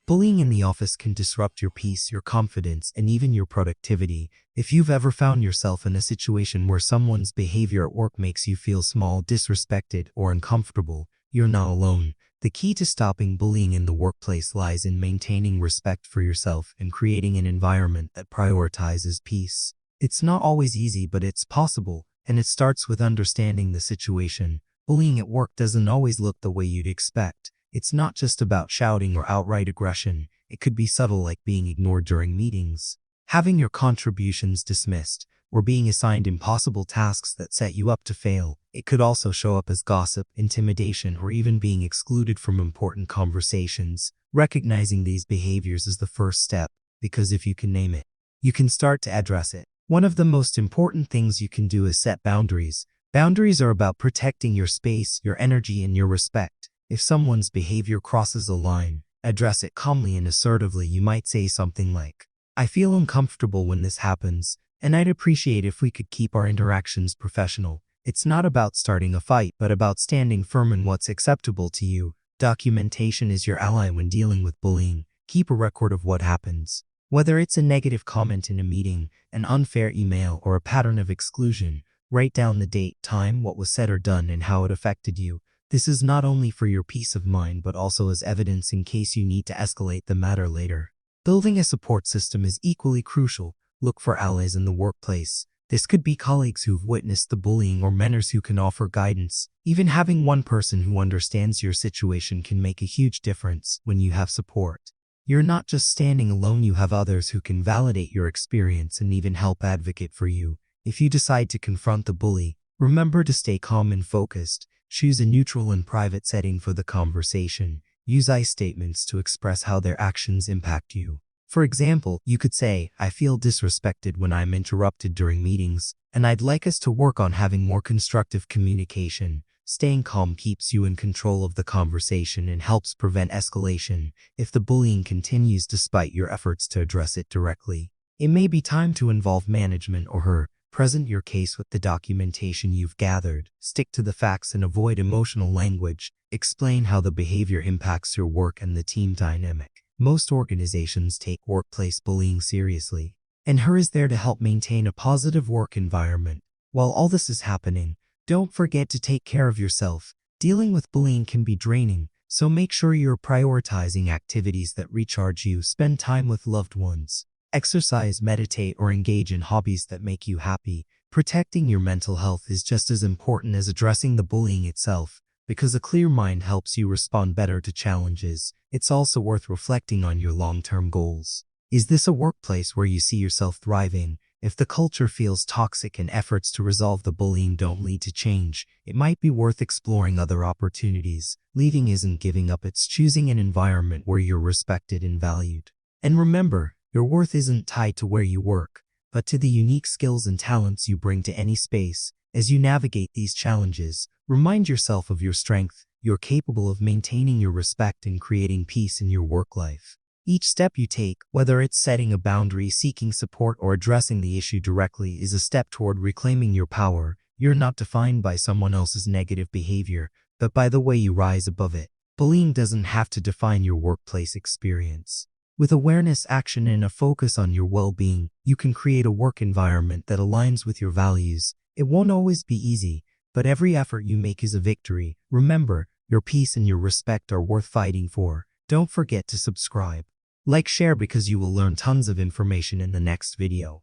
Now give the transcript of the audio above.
Bullying in the office can disrupt your peace, your confidence, and even your productivity. If you've ever found yourself in a situation where someone's behavior at work makes you feel small, disrespected, or uncomfortable, you're not alone. The key to stopping bullying in the workplace lies in maintaining respect for yourself and creating an environment that prioritizes peace. It's not always easy, but it's possible, and it starts with understanding the situation. Bullying at work doesn't always look the way you'd expect. It's not just about shouting or outright aggression. It could be subtle, like being ignored during meetings, having your contributions dismissed, or being assigned impossible tasks that set you up to fail. It could also show up as gossip, intimidation, or even being excluded from important conversations. Recognizing these behaviors is the first step, because if you can name it, you can start to address it. One of the most important things you can do is set boundaries. Boundaries are about protecting your space, your energy, and your respect. If someone's behavior crosses a line, address it calmly and assertively. You might say something like, "I feel uncomfortable when this happens, and I'd appreciate if we could keep our interactions professional." It's not about starting a fight, but about standing firm in what's acceptable to you. Documentation is your ally when dealing with bullying. Keep a record of what happens. Whether it's a negative comment in a meeting, an unfair email, or a pattern of exclusion, write down the date, time, what was said or done, and how it affected you. This is not only for your peace of mind, but also as evidence in case you need to escalate the matter later. Building a support system is equally crucial. Look for allies in the workplace. This could be colleagues who've witnessed the bullying or mentors who can offer guidance. Even having one person who understands your situation can make a huge difference. When you have support, you're not just standing alone, you have others who can validate your experience and even help advocate for you. If you decide to confront the bully, remember to stay calm and focused. Choose a neutral and private setting for the conversation. Use I statements to express how their actions impact you. For example, you could say, "I feel disrespected when I'm interrupted during meetings, and I'd like us to work on having more constructive communication." Staying calm keeps you in control of the conversation and helps prevent escalation. If the bullying continues despite your efforts to address it directly, it may be time to involve management or her. Present your case with the documentation you've gathered. Stick to the facts and avoid emotional language. Explain how the behavior impacts your work and the team dynamic. Most organizations take workplace bullying seriously, and HER is there to help maintain a positive work environment. While all this is happening, don't forget to take care of yourself. Dealing with bullying can be draining, so make sure you're prioritizing activities that recharge you. Spend time with loved ones. Exercise, meditate, or engage in hobbies that make you happy. Protecting your mental health is just as important as addressing the bullying itself, because a clear mind helps you respond better to challenges. It's also worth reflecting on your long-term goals. Is this a workplace where you see yourself thriving? If the culture feels toxic and efforts to resolve the bullying don't lead to change, it might be worth exploring other opportunities. Leaving isn't giving up, it's choosing an environment where you're respected and valued. And remember, your worth isn't tied to where you work, but to the unique skills and talents you bring to any space. As you navigate these challenges, remind yourself of your strength. You're capable of maintaining your respect and creating peace in your work life. Each step you take, whether it's setting a boundary, seeking support, or addressing the issue directly, is a step toward reclaiming your power. You're not defined by someone else's negative behavior, but by the way you rise above it. Bullying doesn't have to define your workplace experience. With awareness, action, and a focus on your well-being, you can create a work environment that aligns with your values. It won't always be easy, but every effort you make is a victory. Remember, your peace and your respect are worth fighting for. Don't forget to subscribe, like, share, because you will learn tons of information in the next video.